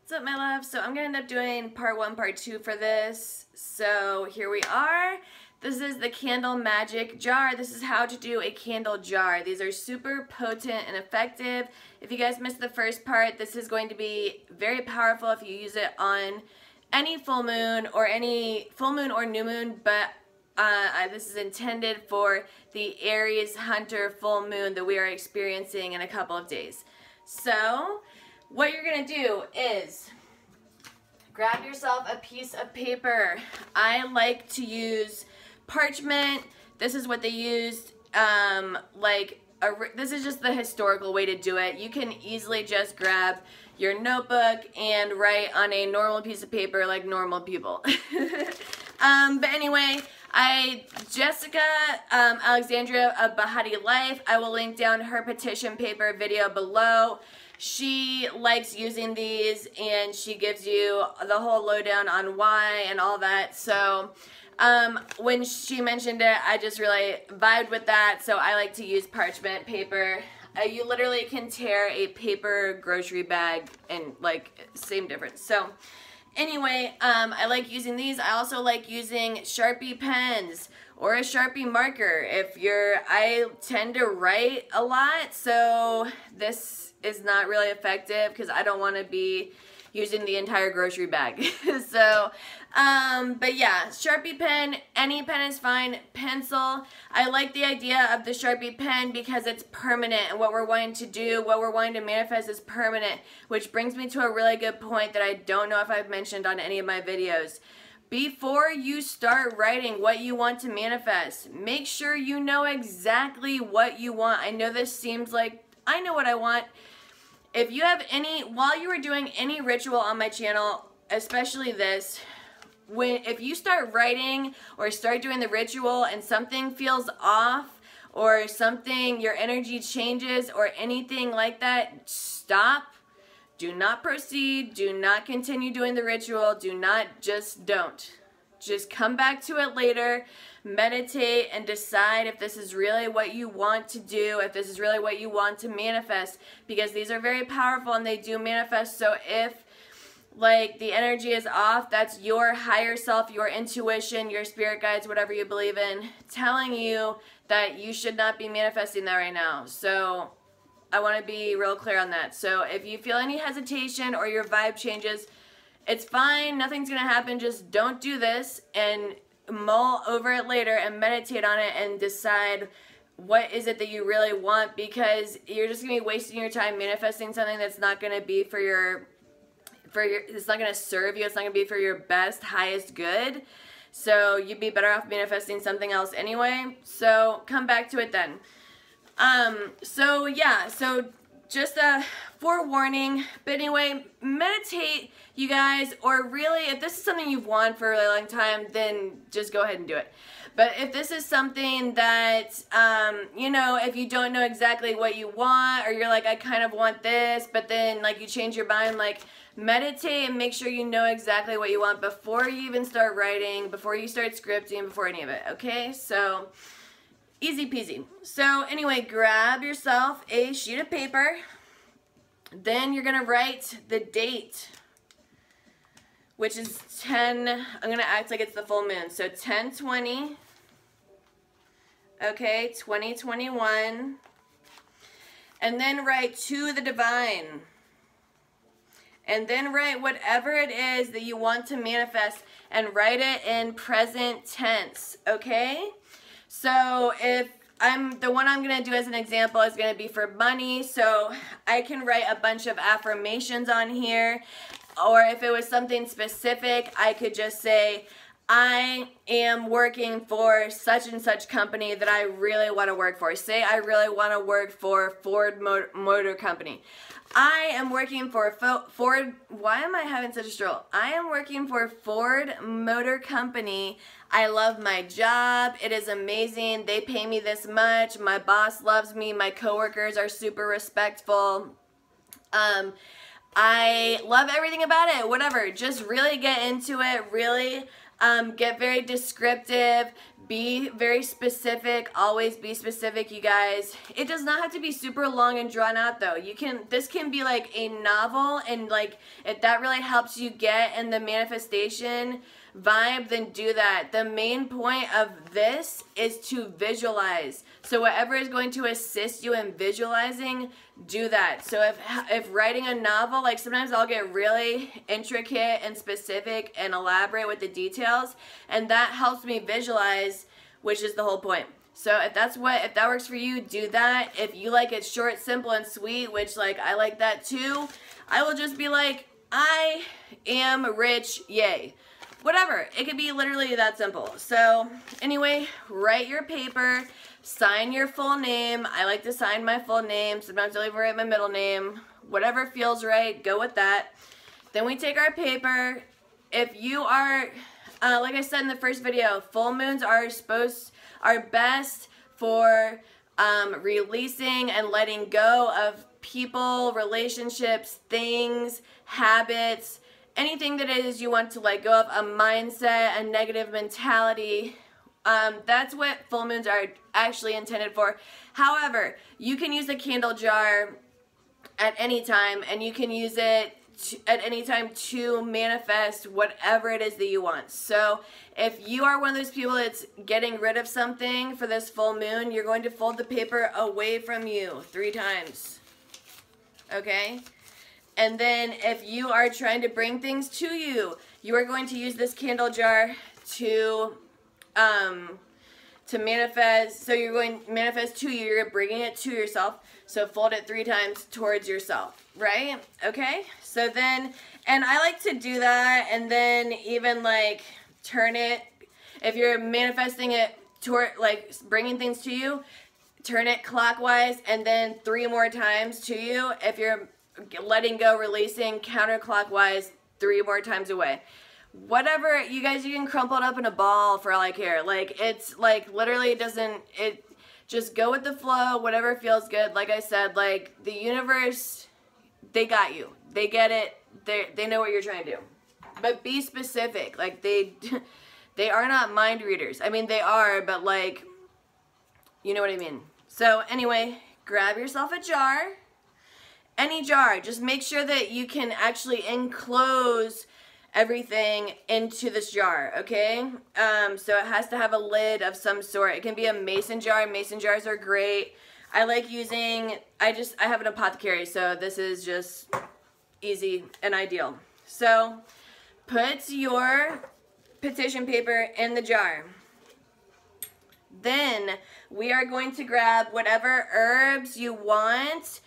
What's up, my love? So I'm going to end up doing part 1, part 2 for this. So here we are. This is the candle magic jar. This is how to do a candle jar. These are super potent and effective. If you guys missed the first part, this is going to be very powerful if you use it on any full moon or new moon, but this is intended for the Aries Hunter full moon that we are experiencing in a couple of days. So what you're going to do is grab yourself a piece of paper. I like to use parchment. This is what they used. This is just the historical way to do it. You can easily just grab your notebook and write on a normal piece of paper like normal people. But anyway, Jessica Alexandria of Bahati Life, I will link down her petition paper video below. She likes using these and she gives you the whole lowdown on why and all that. So when she mentioned it, I just really vibed with that. So I like to use parchment paper. You literally can tear a paper grocery bag and like same difference. So anyway, I like using these. I also like using Sharpie pens or a Sharpie marker. I tend to write a lot, so this is not really effective because I don't want to be using the entire grocery bag. So, but yeah, Sharpie pen, any pen is fine. Pencil, I like the idea of the Sharpie pen because it's permanent, and what we're wanting to do, what we're wanting to manifest is permanent, which brings me to a really good point that I don't know if I've mentioned on any of my videos. Before you start writing what you want to manifest, make sure you know exactly what you want. I know this seems like I know what I want. If you have while you are doing any ritual on my channel, especially this, if you start writing or start doing the ritual and something feels off or your energy changes or anything like that, stop. Do not proceed. Do not continue doing the ritual. Don't. Just come back to it later, meditate, and decide if this is really what you want to do, if this is really what you want to manifest, because these are very powerful and they do manifest. So if like the energy is off, that's your higher self, your intuition, your spirit guides, whatever you believe in, telling you that you should not be manifesting that right now. So I want to be real clear on that. So if you feel any hesitation or your vibe changes, it's fine. Nothing's going to happen. Just don't do this and mull over it later and meditate on it and decide what is it that you really want, because you're just going to be wasting your time manifesting something that's not going to be it's not going to serve you. It's not going to be for your best, highest good. So you'd be better off manifesting something else anyway. So come back to it then. So yeah, so just a forewarning, but anyway, meditate, you guys, or really, if this is something you've wanted for a really long time, then just go ahead and do it. But if this is something that, you know, if you don't know exactly what you want, or you're like, I kind of want this, but then like you change your mind, like meditate and make sure you know exactly what you want before you even start writing, before you start scripting, before any of it, okay? So easy peasy. So anyway, grab yourself a sheet of paper. Then you're going to write the date, which is 10. I'm going to act like it's the full moon. So 10/20. Okay, 2021. And then write to the divine. And then write whatever it is that you want to manifest and write it in present tense, okay? So if the one I'm going to do as an example is going to be for money, so I can write a bunch of affirmations on here, or if it was something specific, I could just say, I am working for such and such company that I really want to work for. Say I really want to work for Ford Motor Company. I am working for Ford, why am I having such a stroll? I am working for Ford Motor Company. I love my job. It is amazing. They pay me this much. My boss loves me. My coworkers are super respectful. I love everything about it. Whatever. Just really get into it. Really Get very descriptive. Be very specific. Always be specific, you guys. It does not have to be super long and drawn out though. This can be like a novel, and like if that really helps you get in the manifestation vibe, then do that. The main point of this is to visualize. So whatever is going to assist you in visualizing, do that. So if writing a novel, like sometimes I'll get really intricate and specific and elaborate with the details, and that helps me visualize, which is the whole point. So if that works for you, do that. If you like it short, simple, and sweet, which like I like that too, I will just be like, I am rich, yay. Whatever, it could be literally that simple. So anyway, write your paper, sign your full name. I like to sign my full name. Sometimes I'll even write my middle name. Whatever feels right, go with that. Then we take our paper. If you are, like I said in the first video, full moons are best for releasing and letting go of people, relationships, things, habits, anything that it is you want to let go of, a mindset, a negative mentality. That's what full moons are actually intended for. However, you can use a candle jar at any time, and you can use it at any time to manifest whatever it is that you want. So if you are one of those people that's getting rid of something for this full moon, you're going to fold the paper away from you 3 times. Okay? And then if you are trying to bring things to you, you are going to use this candle jar to manifest. So you're going to manifest to you, you're bringing it to yourself. So fold it 3 times towards yourself, right? Okay? So then, and I like to do that, and then even like turn it, if you're manifesting it toward, like bringing things to you, turn it clockwise, and then 3 more times to you. If you're letting go, releasing, counterclockwise 3 more times away. Whatever, you guys, you can crumple it up in a ball for all I care. Like, it's like literally just go with the flow, whatever feels good. Like I said, like the universe, they got you. They get it. They know what you're trying to do. But be specific. Like they are not mind readers. I mean, they are, but like, you know what I mean. So anyway, grab yourself a jar. Any jar. Just make sure that you can actually enclose everything into this jar, okay? So it has to have a lid of some sort. It can be a mason jar. Mason jars are great. I like using, I have an apothecary, so this is just easy and ideal. So put your petition paper in the jar. Then we are going to grab whatever herbs you want.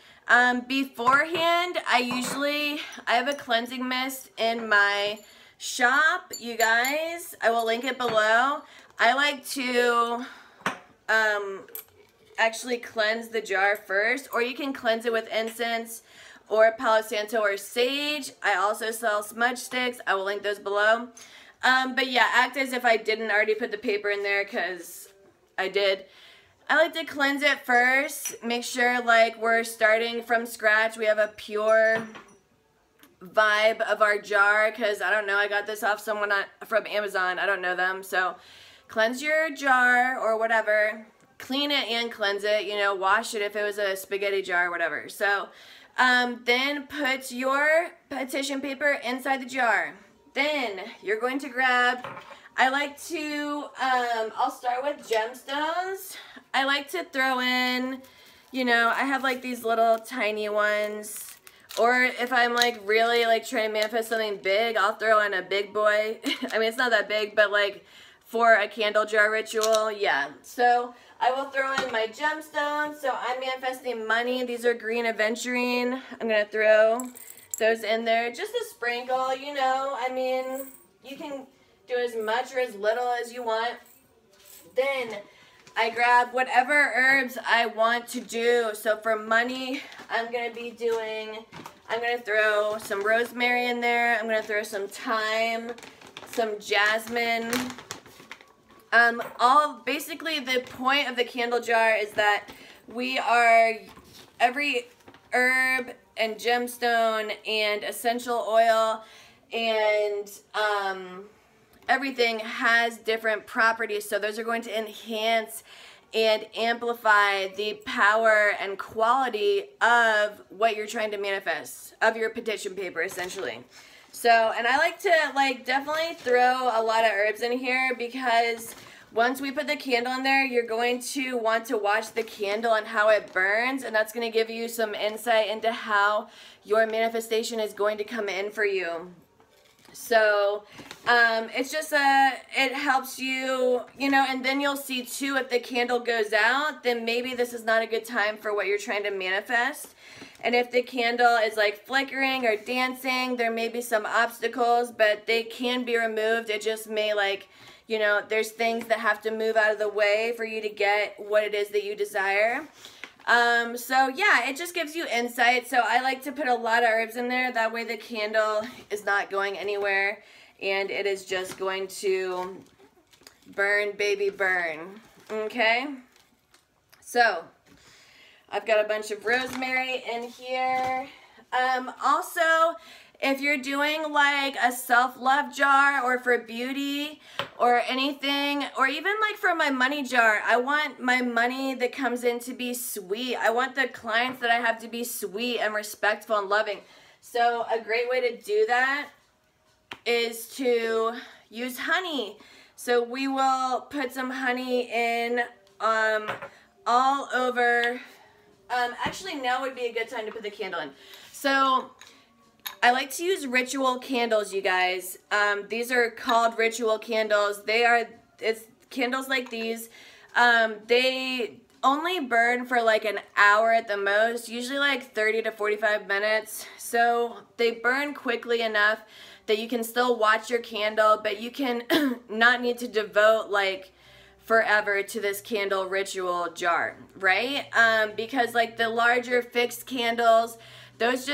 Beforehand, I have a cleansing mist in my shop, you guys. I will link it below. I like to actually cleanse the jar first, or you can cleanse it with incense or Palo Santo or sage. I also sell smudge sticks. I will link those below. But yeah, act as if I didn't already put the paper in there, because I did. I like to cleanse it first, make sure like we're starting from scratch. We have a pure vibe of our jar, because I don't know, I got this off someone from Amazon. I don't know them. So cleanse your jar or whatever. Clean it and cleanse it, you know, wash it if it was a spaghetti jar or whatever. So then put your petition paper inside the jar. Then you're going to grab, I like to, I'll start with gemstones. I like to throw in, you know, I have like these little tiny ones. Or if I'm like really like trying to manifest something big, I'll throw in a big boy. I mean, it's not that big, but like for a candle jar ritual, yeah. So I will throw in my gemstones. So I'm manifesting money. These are green aventurine. I'm going to throw those in there. Just a sprinkle, you know. I mean, you can do as much or as little as you want. Then I grab whatever herbs I want to do. So for money, I'm going to throw some rosemary in there. I'm going to throw some thyme, some jasmine. Basically the point of the candle jar is that every herb and gemstone and essential oil and everything has different properties. So those are going to enhance and amplify the power and quality of what you're trying to manifest, of your petition paper, essentially. So, and I like to definitely throw a lot of herbs in here, because once we put the candle in there, you're going to want to watch the candle and how it burns, and that's going to give you some insight into how your manifestation is going to come in for you. So, it's just it helps you, you know, and then you'll see too, if the candle goes out, then maybe this is not a good time for what you're trying to manifest. And if the candle is like flickering or dancing, there may be some obstacles, but they can be removed. It just may, like, you know, there's things that have to move out of the way for you to get what it is that you desire. So yeah, it just gives you insight. So I like to put a lot of herbs in there. That way the candle is not going anywhere, and it is just going to burn, baby, burn. Okay? So I've got a bunch of rosemary in here. Also, if you're doing like a self-love jar, or for beauty or anything, or even like for my money jar, I want my money that comes in to be sweet. I want the clients that I have to be sweet and respectful and loving. So a great way to do that is to use honey. So we will put some honey in all over. Actually, now would be a good time to put the candle in. So I like to use ritual candles, you guys. These are called ritual candles. It's candles like these. They only burn for like an hour at the most, usually like 30 to 45 minutes. So they burn quickly enough that you can still watch your candle, but you can not need to devote like forever to this candle ritual jar, right? Because like the larger fixed candles, those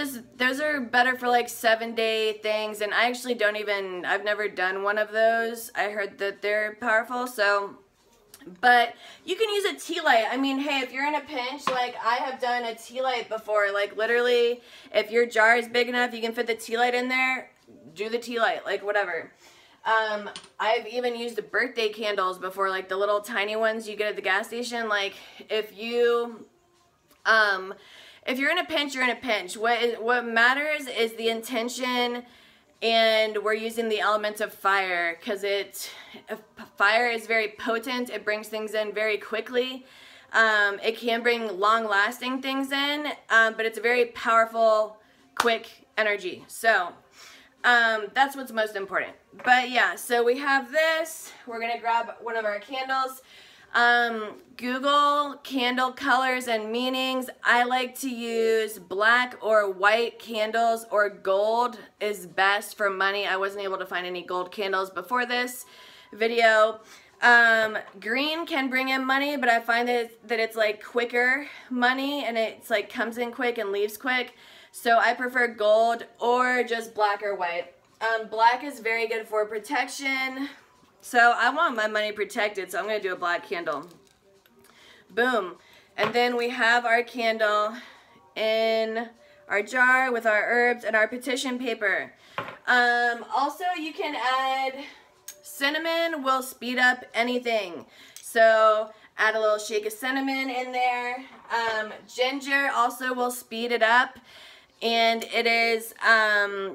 are better for like 7-day things, and I actually I've never done one of those. I heard that they're powerful, so, but you can use a tea light. I mean, hey, if you're in a pinch, like I have done a tea light before, like literally, if your jar is big enough, you can fit the tea light in there, do the tea light, like whatever. I've even used the birthday candles before, like the little tiny ones you get at the gas station. Like if you're in a pinch, you're in a pinch. What matters is the intention, and we're using the elements of fire, because fire is very potent. It brings things in very quickly. It can bring long-lasting things in, but it's a very powerful, quick energy. So that's what's most important. But yeah, so we have this. We're gonna grab one of our candles. Google candle colors and meanings. I like to use black or white candles, or gold is best for money. I wasn't able to find any gold candles before this video. Green can bring in money, but I find that it's like quicker money, and it's like comes in quick and leaves quick. So I prefer gold or just black or white. Black is very good for protection. So I want my money protected, so I'm going to do a black candle. Boom. And then we have our candle in our jar with our herbs and our petition paper. Also, you can add cinnamon, will speed up anything. So add a little shake of cinnamon in there. Ginger also will speed it up. And it is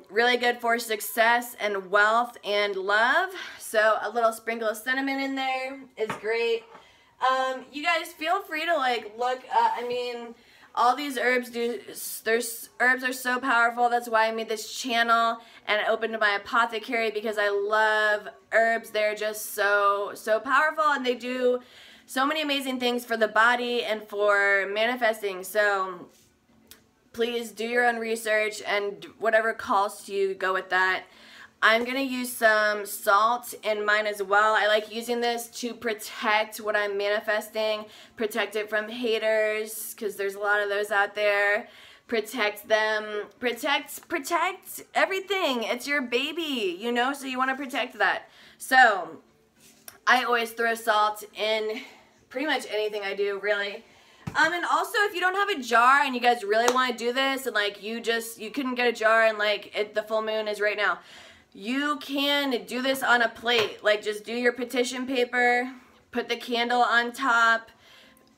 really good for success and wealth and love. So a little sprinkle of cinnamon in there is great. You guys feel free to like look, I mean, all these herbs herbs are so powerful. That's why I made this channel and opened my apothecary, because I love herbs. They're just so powerful, and they do so many amazing things for the body and for manifesting. So please do your own research, and whatever calls to you, go with that. I'm going to use some salt in mine as well. I like using this to protect what I'm manifesting, protect it from haters, because there's a lot of those out there. Protect them, protect everything. It's your baby, you know, so you want to protect that. So I always throw salt in pretty much anything I do, really. And also, if you don't have a jar and you guys really want to do this, and like you couldn't get a jar, and like the full moon is right now, you can do this on a plate. Like, just do your petition paper, put the candle on top,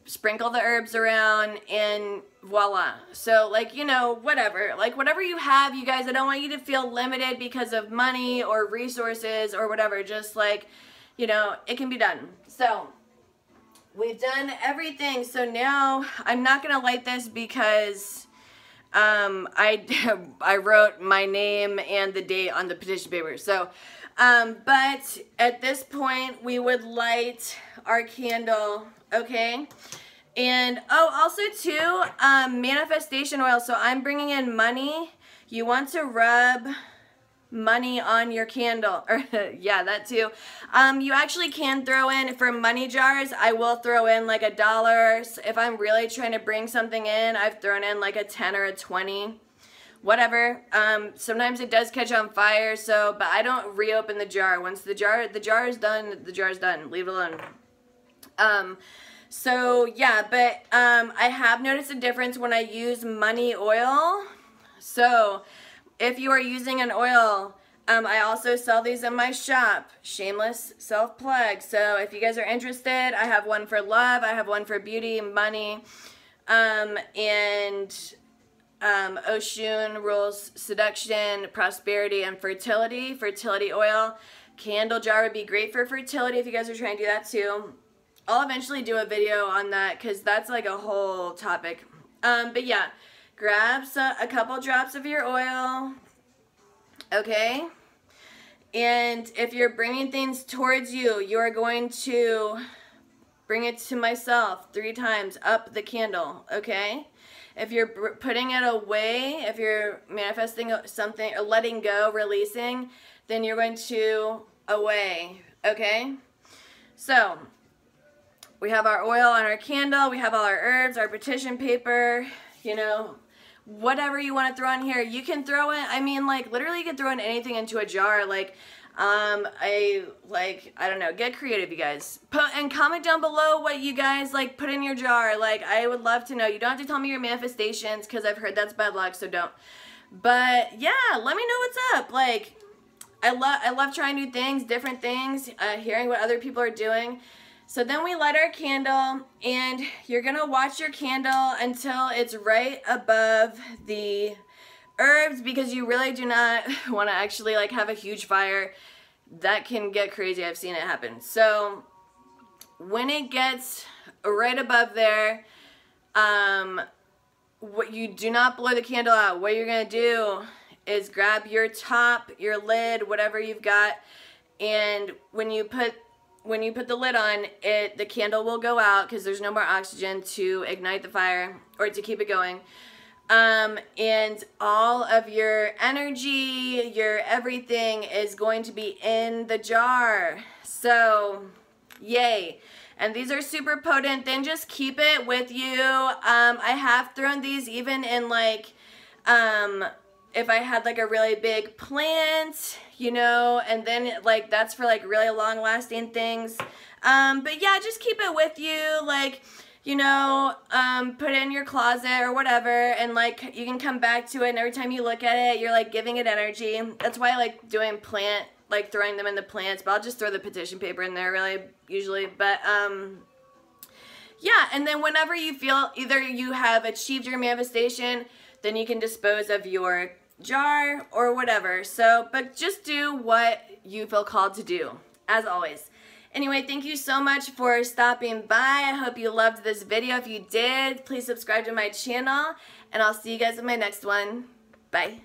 sprinkle the herbs around, and voila. So, like, you know, whatever. Like, whatever you have, you guys, I don't want you to feel limited because of money or resources or whatever. Just, like, you know, it can be done. So, we've done everything. So now, I'm not going to light this because I wrote my name and the date on the petition paper. So, but at this point, we would light our candle, okay? And, oh, also too, manifestation oil. So I'm bringing in money. You want to rub money on your candle, or yeah, that too. You actually can throw in, for money jars, I will throw in like $1. If I'm really trying to bring something in, I've thrown in like a 10 or a 20, whatever. Sometimes it does catch on fire, so, but I don't reopen the jar. Once the jar is done, the jar is done. Leave it alone. So yeah, but I have noticed a difference when I use money oil. So if you are using an oil, I also sell these in my shop. Shameless self-plug. So if you guys are interested, I have one for love, I have one for beauty, money, and Oshun rules seduction, prosperity, and fertility. Fertility oil. Candle jar would be great for fertility if you guys are trying to do that too. I'll eventually do a video on that because that's like a whole topic. But yeah, grab a couple drops of your oil, okay? And if you're bringing things towards you, you are going to bring it to myself 3 times up the candle, okay? If you're putting it away, if you're manifesting something or letting go, releasing, then you're going to away, okay? So, we have our oil on our candle, we have all our herbs, our petition paper, you know, whatever you want to throw in here. You can throw in, I mean, like, literally you can throw in anything into a jar. Like, I don't know, get creative, you guys. And comment down below what you guys, like, put in your jar. Like, I would love to know. You don't have to tell me your manifestations, because I've heard that's bad luck, so don't. But, yeah, let me know what's up. Like, I love trying new things, different things, hearing what other people are doing. So then we light our candle, and you're going to watch your candle until it's right above the herbs, because you really do not want to actually like have a huge fire. That can get crazy. I've seen it happen. So when it gets right above there, what you do not blow the candle out. What you're going to do is grab your top, your lid, whatever you've got, and when you put the lid on, the candle will go out because there's no more oxygen to ignite the fire or to keep it going. And all of your energy, your everything is going to be in the jar. So, yay. And these are super potent. Then just keep it with you. I have thrown these even in like, if I had like a really big plant, you know, and then like that's for like really long lasting things. But yeah, just keep it with you, like, you know, put it in your closet or whatever, and like you can come back to it, and every time you look at it, you're like giving it energy. That's why I like doing plant, like throwing them in the plants, but I'll just throw the petition paper in there really usually. But yeah, and then whenever you feel either you have achieved your manifestation, then you can dispose of your jar or whatever. So, but just do what you feel called to do, as always. Anyway, thank you so much for stopping by. I hope you loved this video. If you did, please subscribe to my channel, and I'll see you guys in my next one. Bye.